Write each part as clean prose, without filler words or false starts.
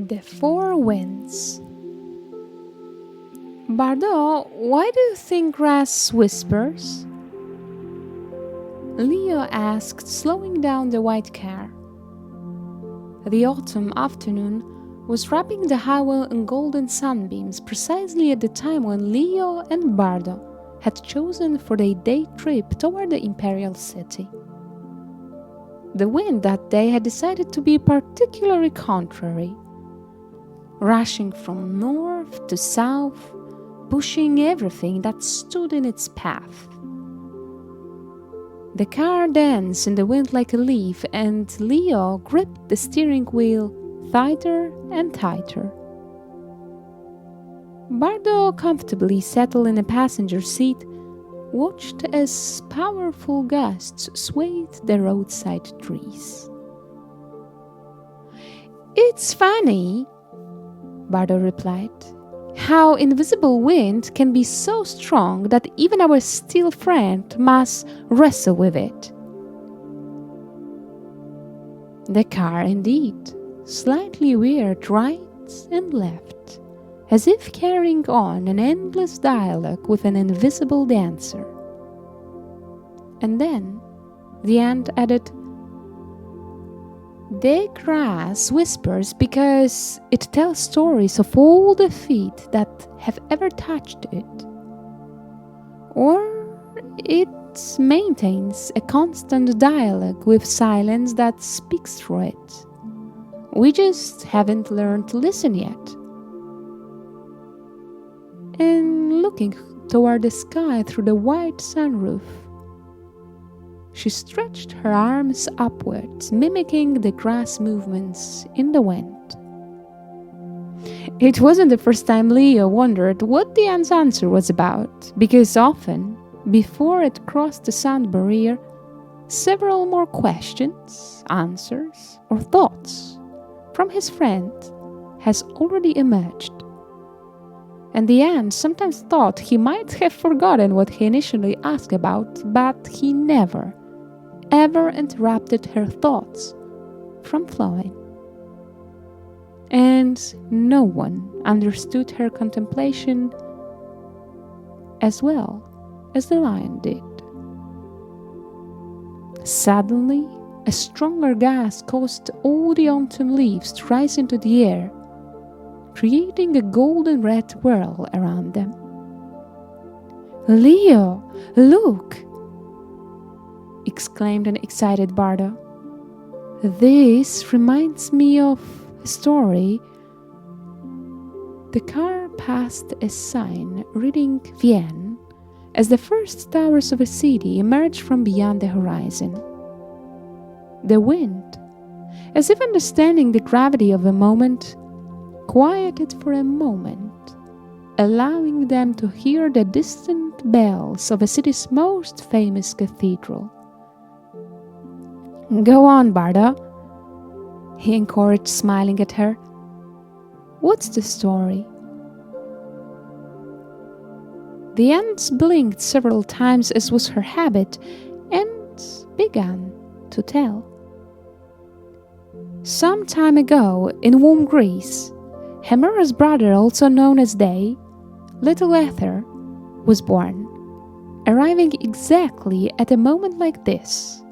The Four Winds. Bardo, why do you think grass whispers? Leo asked, slowing down the white car. The autumn afternoon was wrapping the highway in golden sunbeams precisely at the time when Leo and Bardo had chosen for their day trip toward the imperial city. The wind that day had decided to be particularly contrary, rushing from north to south, pushing everything that stood in its path. The car danced in the wind like a leaf, and Leo gripped the steering wheel tighter and tighter. Bardo, comfortably settled in a passenger seat, watched as powerful gusts swayed the roadside trees. "It's funny," Bardo replied, "how invisible wind can be so strong that even our steel friend must wrestle with it." The car indeed slightly veered right and left, as if carrying on an endless dialogue with an invisible dancer. And then the ant added, "The grass whispers because it tells stories of all the feet that have ever touched it. Or it maintains a constant dialogue with silence that speaks through it. We just haven't learned to listen yet." And looking toward the sky through the wide sunroof, she stretched her arms upwards, mimicking the grass movements in the wind. It wasn't the first time Leo wondered what the ant's answer was about, because often, before it crossed the sound barrier, several more questions, answers, or thoughts from his friend has already emerged. And the ant sometimes thought he might have forgotten what he initially asked about, but he never, ever interrupted her thoughts from flowing. And no one understood her contemplation as well as the lion did. Suddenly, a stronger gust caused all the autumn leaves to rise into the air, creating a golden red whirl around them. "Leo, look!" exclaimed an excited Bardo. "This reminds me of a story." The car passed a sign reading Vienne as the first towers of a city emerged from beyond the horizon. The wind, as if understanding the gravity of the moment, quieted for a moment, allowing them to hear the distant bells of a city's most famous cathedral. "Go on, Bardo," he encouraged, smiling at her. "What's the story?" The ant blinked several times, as was her habit, and began to tell. "Some time ago, in warm Greece, Hemera's brother, also known as Day, little Aether, was born, arriving exactly at a moment like this,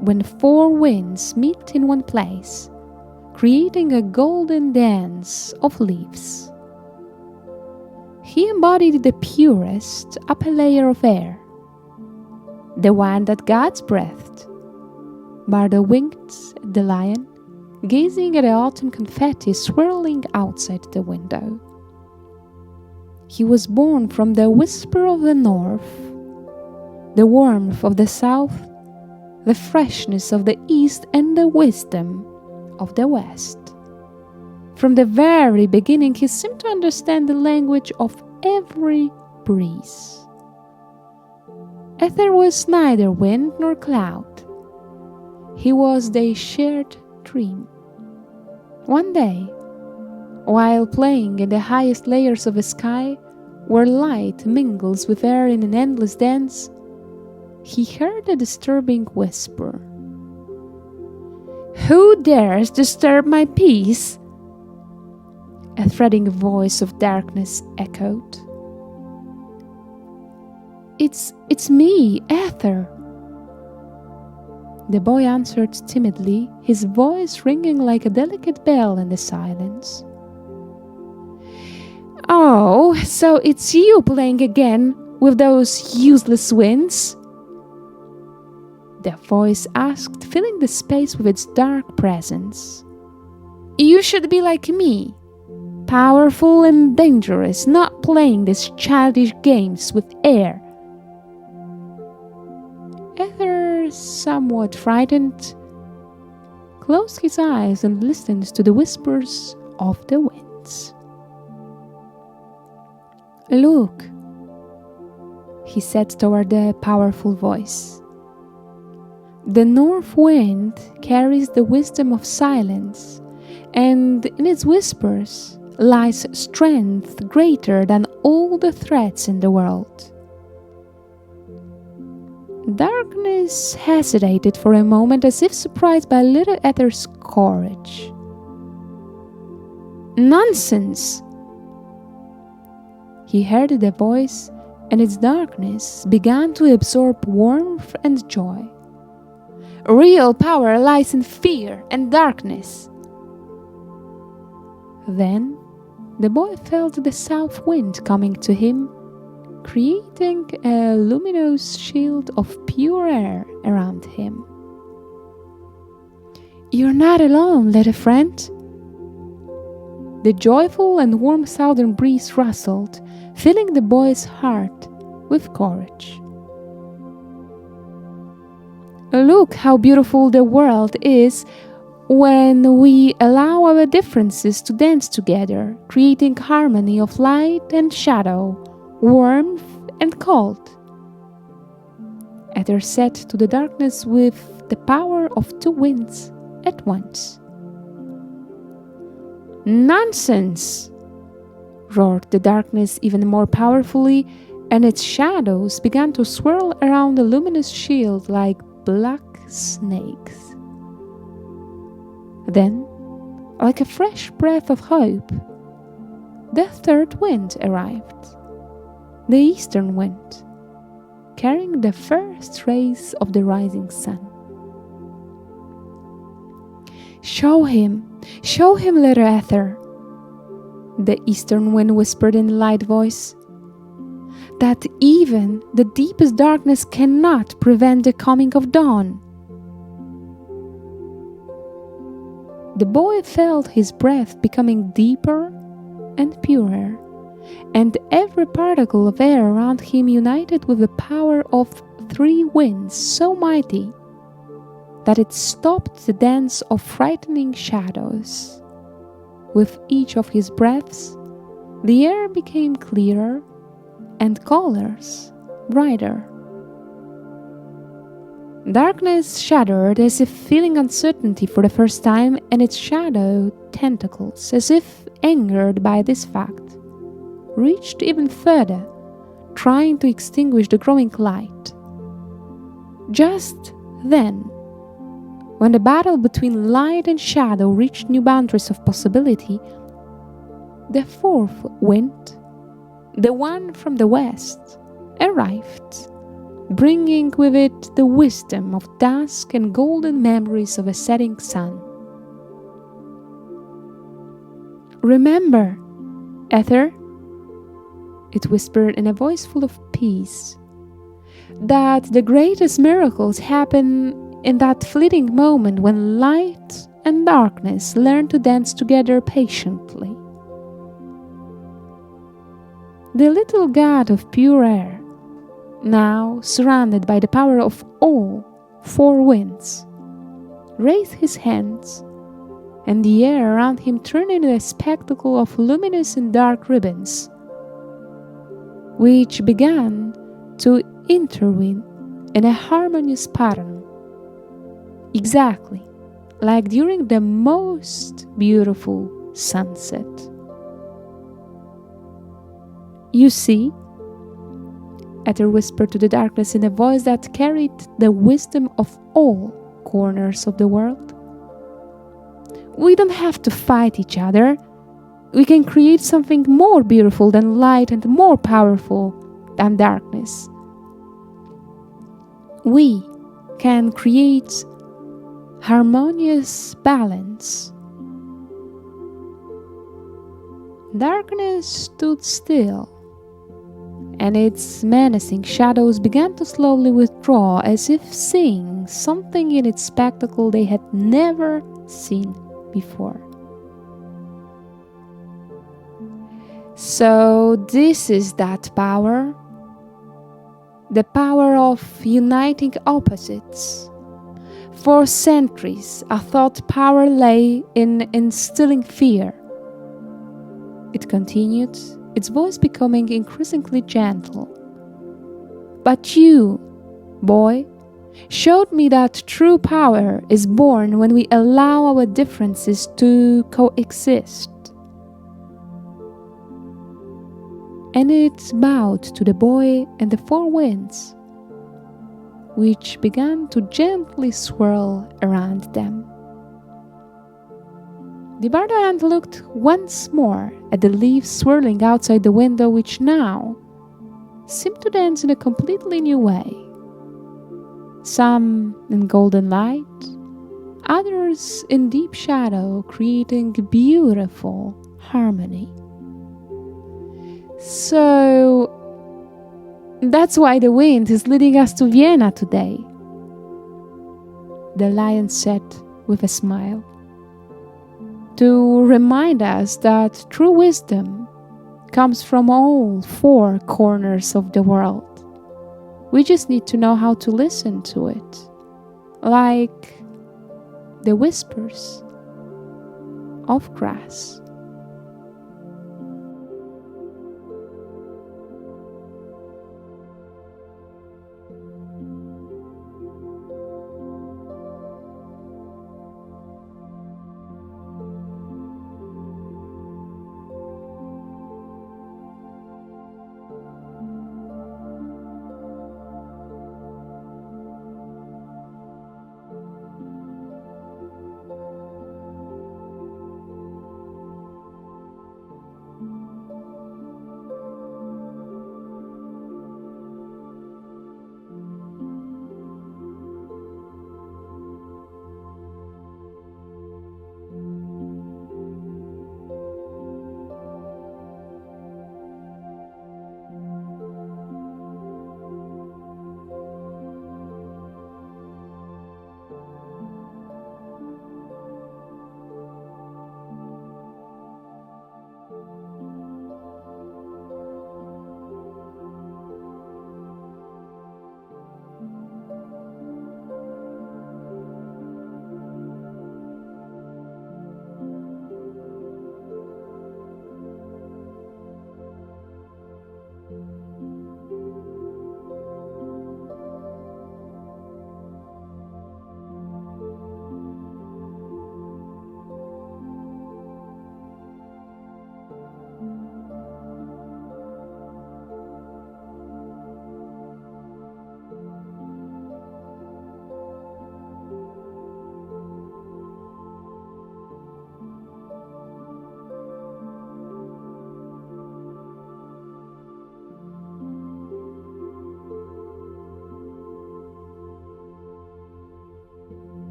when four winds meet in one place, creating a golden dance of leaves. He embodied the purest upper layer of air, the one that God's breathed." Bardo winked at the lion, gazing at the autumn confetti swirling outside the window. "He was born from the whisper of the north, the warmth of the south, the freshness of the east, and the wisdom of the west. From the very beginning, he seemed to understand the language of every breeze. Aether was neither wind nor cloud. He was their shared dream. One day, while playing in the highest layers of the sky, where light mingles with air in an endless dance, he heard a disturbing whisper. "Who dares disturb my peace?" a threatening voice of darkness echoed. It's me, Aether. The boy answered timidly, his voice ringing like a delicate bell in the silence. Oh, so it's you playing again with those useless winds? The voice asked, filling the space with its dark presence. You should be like me, powerful and dangerous, not playing these childish games with air. Aether, somewhat frightened, closed his eyes and listened to the whispers of the winds. Look, he said toward the powerful voice. The north wind carries the wisdom of silence, and in its whispers lies strength greater than all the threats in the world. Darkness hesitated for a moment as if surprised by little Aether's courage. Nonsense! He heard the voice, and its darkness began to absorb warmth and joy. Real power lies in fear and darkness. Then the boy felt the south wind coming to him, creating a luminous shield of pure air around him. You're not alone, little friend. The joyful and warm southern breeze rustled, filling the boy's heart with courage. Look how beautiful the world is when we allow our differences to dance together, creating harmony of light and shadow, warmth and cold. Aether said to the darkness with the power of two winds at once. Nonsense! Roared the darkness even more powerfully, and its shadows began to swirl around the luminous shield like black snakes. Then, like a fresh breath of hope, the third wind arrived, the eastern wind, carrying the first rays of the rising sun. Show him, little Aether, the eastern wind whispered in a light voice, that even the deepest darkness cannot prevent the coming of dawn. The boy felt his breath becoming deeper and purer, and every particle of air around him united with the power of three winds so mighty that it stopped the dance of frightening shadows. With each of his breaths, the air became clearer and colors brighter. Darkness shuddered as if feeling uncertainty for the first time, and its shadow tentacles, as if angered by this fact, reached even further, trying to extinguish the growing light. Just then, when the battle between light and shadow reached new boundaries of possibility, the fourth wind, the one from the west, arrived, bringing with it the wisdom of dusk and golden memories of a setting sun. Remember, Aether, it whispered in a voice full of peace, that the greatest miracles happen in that fleeting moment when light and darkness learn to dance together patiently. The little god of pure air, now surrounded by the power of all four winds, raised his hands, and the air around him turned into a spectacle of luminous and dark ribbons, which began to intertwine in a harmonious pattern, exactly like during the most beautiful sunset. You see, Aether whispered to the darkness in a voice that carried the wisdom of all corners of the world. We don't have to fight each other. we can create something more beautiful than light and more powerful than darkness. We can create harmonious balance. Darkness stood still, and its menacing shadows began to slowly withdraw, as if seeing something in its spectacle they had never seen before. So this is that power, the power of uniting opposites. For centuries, I thought power lay in instilling fear. It continued, its voice becoming increasingly gentle. But you, boy, showed me that true power is born when we allow our differences to coexist. And it bowed to the boy and the four winds, which began to gently swirl around them. The Bardo ant looked once more at the leaves swirling outside the window, which now seemed to dance in a completely new way. Some in golden light, others in deep shadow, creating beautiful harmony. So that's why the wind is leading us to Vienna today, the lion said with a smile, to remind us that true wisdom comes from all four corners of the world. We just need to know how to listen to it, like the whispers of grass.